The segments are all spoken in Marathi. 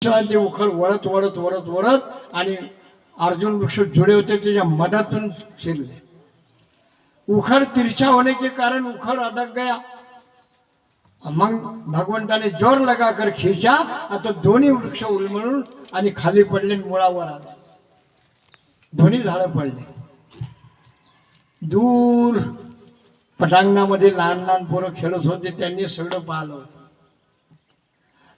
ते उखळ वळत वळत वळत वळत आणि अर्जुन वृक्ष जुड़े होते त्याच्या मधातून शिरले। उखड़ तिरछा होने के कारण उखड़ अटक गया। मग भगवंताने जोर लगाकर खींचा, आता दोन्ही वृक्ष उलमळून आणि खाली पडले, मुळावर आले, दोन्ही झाडं पडले। दूर पटांगणामध्ये लहान लहान पोरं खेळत होते, त्यांनी सगळं पाहिलं होतं।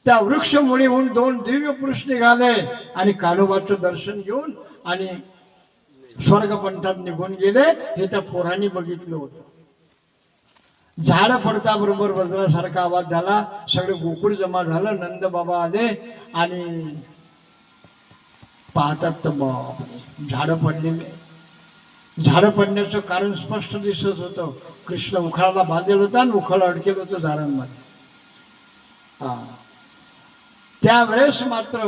त्या वृक्षमुळीहून दोन दिव्य पुरुष निघाले आणि कान्होबाचं दर्शन घेऊन आणि स्वर्गपंथात निघून गेले। हे त्या पोरांनी बघितलं होतं। झाड पडता बरोबर वज्रासारखा आवाज झाला, सगळे गोकुळ जमा झालं, नंद बाबा आले आणि पाहतात तर बापरे, झाड पडलेले। झाड पडण्याचं कारण स्पष्ट दिसत होतं। कृष्ण उखळाला बांधलेलं होतं आणि उखळ अडकेलं होतं झाडांमध्ये। त्यावेळेस मात्र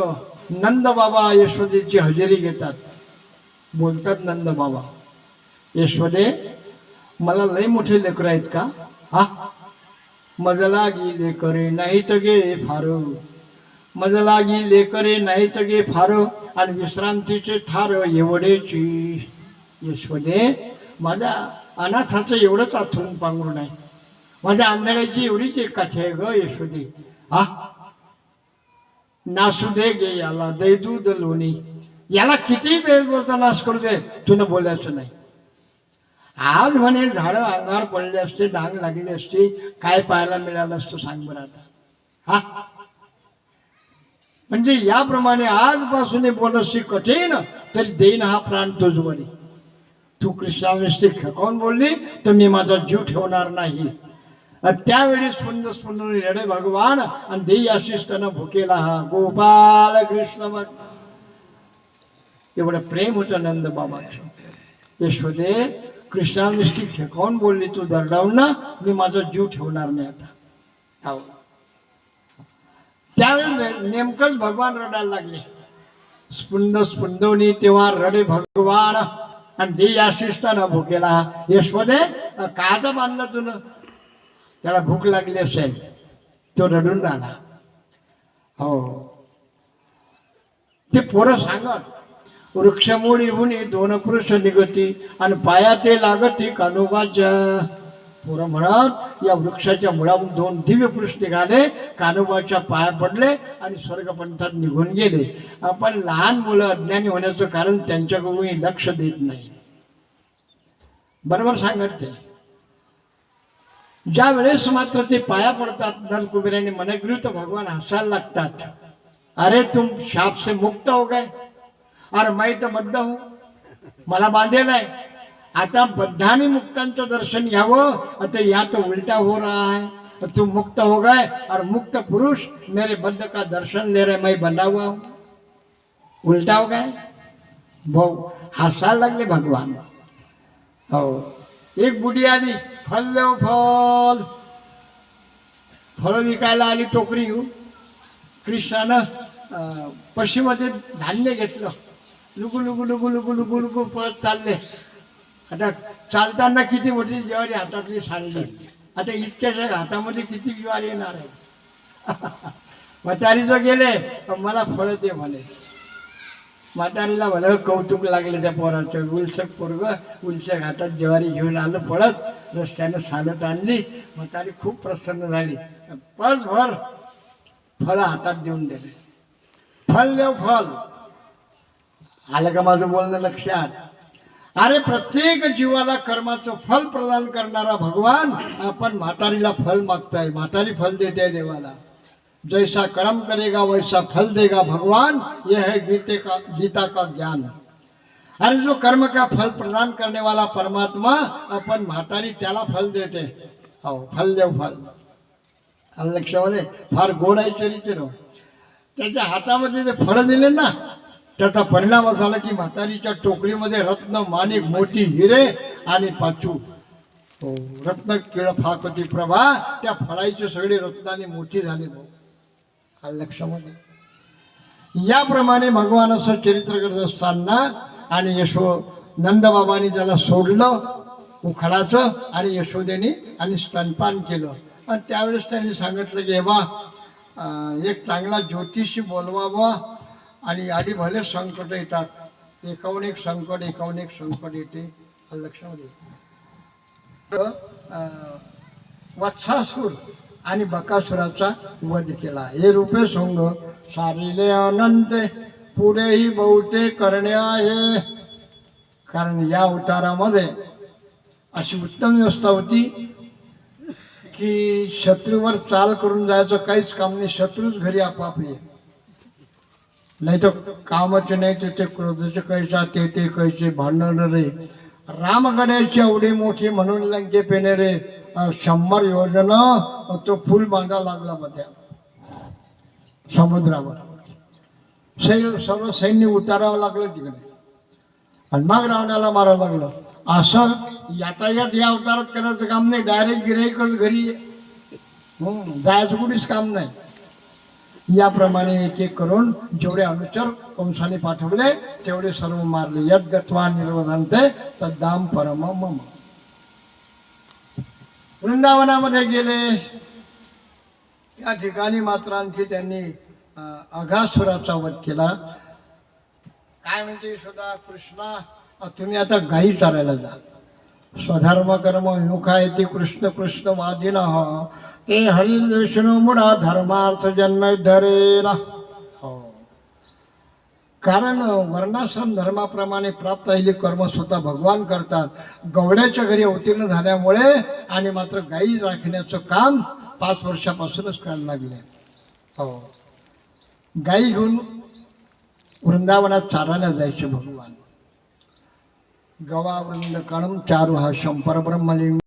नंद बाबा यशोदेची हजेरी घेतात। बोलतात नंद बाबा, यशोदे मला लय मोठे लेकर आहेत का? हा, मज लागी लेकरे नाही तर गे फार, मज लागी लेकरे नाही तर गे फार, आणि विश्रांतीचे थार एवढेची। यशोदे माझ्या अनाथाचं एवढंच आथरून पांघरून आहे, माझ्या आंधळ्याची एवढीच एक काठी आहे ग यशोदे। हा, नासू दे गे याला दे दूध लोणी, याला किती देवचा नाश करू दे, तुला बोलायचं नाही। आज म्हणे झाडं अंगावर पडले असते, डाग लागले असते, काय पाहायला मिळालं असतं सांग बरं आता। हा, म्हणजे याप्रमाणे आजपासून बोलशी कठीण तरी देईन हा प्राण तुझवरी। तू कृष्णाला नुसती खेकावून बोलली तर मी माझा जीव ठेवणार नाही। त्यावेळी सुंदर सुंदर रेडे भगवान आणि देई आशिष्टन भुकेला हा गोपाल कृष्ण भक्त। एवढं प्रेम होतं नंद बाबाचं। यशोदे कृष्णाला नुसती खेकावून बोलली, तू दरडावून ना, मी माझा जीव ठेवणार नाही आता। त्यावेळी नेमकंच भगवान रडायला लागले। स्पुंद स्पुंदवनी तेव्हा रडे भगवान आणि देई आशिष्टन भुकेला। यशोदे काचा बांधला तुला? त्याला भूक लागली असेल, तो रडून राहिला। हो, ते पोरं सांगत, वृक्षमुळीहून दोन पुरुष निघती आणि पाया ते लागती कान्होबाच्या। पोरं म्हणत या वृक्षाच्या मुळावरून दोन दिव्य पुरुष निघाले, कान्होबाच्या पाया पडले आणि स्वर्गपंथात निघून गेले। आपण लहान मुलं अज्ञानी होण्याचं कारण त्यांच्याकडून लक्ष देत नाही। बरोबर सांगत ते। ज्या वेळेस मात्र ते पाया पडतात, नरकुबेराने मनगृहीत भगवान हसायला लागतात। अरे तुम शाप से मुक्त हो गए, अरे मैं तो बद्ध हूं, मला बांधेल आहे। आता बद्धाने मुक्तांचं दर्शन घ्यावं, आता या तो उल्टा हो रहा है। तुम मुक्त हो गए और मुक्त पुरुष मेरे बद्ध का दर्शन ले रहे, मैं बंधा हुआ हूं, उल्टा हो गए। वो हसायला लागले भगवान। हो, एक बुढी आली, फल लो फल, फळ विकायला आली टोकरी घेऊन। कृष्णानं पशीमध्ये धान्य घेतलं, लुगू लुगू लुगू लुगू लुगू लुगू पळत चालले। आता चालताना किती मोठी ज्वारी हातातली सांडली, आता इतक्याच्या हातामध्ये किती ज्वारी येणार आहे। म्हातारीचं गेले, मला फळ दे म्हणे। म्हातारीला भलं कौतुक लागले त्या पोराचं। उलसक पोरग उलसक हातात ज्वारी घेऊन आलं, पळत रस्त्यानं सालत आणली। म्हातारी खूप प्रसन्न झाली, पसभर फळ हातात देऊन दिले। फल देव फल, आलं का माझं बोलणं लक्षात? अरे प्रत्येक जीवाला कर्माचं फल प्रदान करणारा भगवान आपण म्हातारीला फल मागताय। म्हातारी फल देते देवाला। जैसा कर्म करेगा वैसा फल देगा भगवान, यह है गीता का ज्ञान। अरे जो कर्म का फल प्रदान करने वाला परमात्मा, अपन म्हातारी त्याला फल देते। हो, फल देव फल। लक्षामध्ये फार गोड आहे चरित्र। त्याच्या हातामध्ये ते फळ दिले ना, त्याचा परिणाम असा झाला की म्हातारीच्या टोकरीमध्ये रत्न माणिक मोती हिरे आणि पाचू, हो, रत्न केळ फाकती प्रभा, त्या फळाचे सगळे रत्नाने मोठी झाले भाऊ। लक्षामध्ये याप्रमाणे भगवान असं चरित्र करत असताना आणि नंद बाबांनी त्याला सोडलं उखडाचं आणि यशोदेने आणि स्तनपान केलं। आणि त्यावेळेस त्यांनी सांगितलं की बा एक चांगला ज्योतिषी बोलवावा आणि आधी भले संकट येतात, एकाहून एक संकट येते लक्षामध्ये. वत्सासूर आणि बकासुराचा वध केला. हे रूपे सोंग सारिले अनंत पुढेही बहुते करणे आहे. कारण या अवतारामध्ये अशी उत्तम व्यवस्था होती की शत्रूवर चाल करून जायचं काहीच काम नाही. शत्रूच घरी आपाप ये, नाही तर कामाचे नाही ते क्रोधाचे कैसा ते कैसे भांडण रे. रामगडाची एवढी मोठी म्हणून लंके पेने रे 100 योजना तो पूल बांधा लागला त्या समुद्रावर. सर्व सैन्य उतारावं लागलं तिकडे आणि मग रावणाला मारावं लागलं. असं यातायात या अवतारात करायचं काम नाही. डायरेक्ट गिराईकच घरी जायचं कुठेच काम नाही. याप्रमाणे एक एक करून जेवढे अनुचर कंसाने पाठवले तेवढे सर्व मारले. यद गत्वा निर्वधन्ते तद्धाम परम मम. वृंदावनामध्ये गेले, त्या ठिकाणी मात्र आणखी त्यांनी अघासुराचा वध केला. काय म्हणते यशोदा, कृष्णा तुम्ही आता गायी चारायला जा. स्वधर्म कर्म विमुखा येते कृष्ण कृष्ण वादिना ते हरिर्देशनो मुडा धर्मार्थ जन्म धरेना. हो, कारण वर्णाश्रम धर्माप्रमाणे प्राप्त झालेली कर्म स्वतः भगवान करतात. गवड्याच्या घरी अवतीर्ण झाल्यामुळे आणि मात्र गायी राखण्याचं काम 5 वर्षापासूनच करायला लागले. हो, गायी घेऊन वृंदावनात चारायला जायचे भगवान. गवा वृंद कणम चारू हा शंपर ब्रह्मलिंग.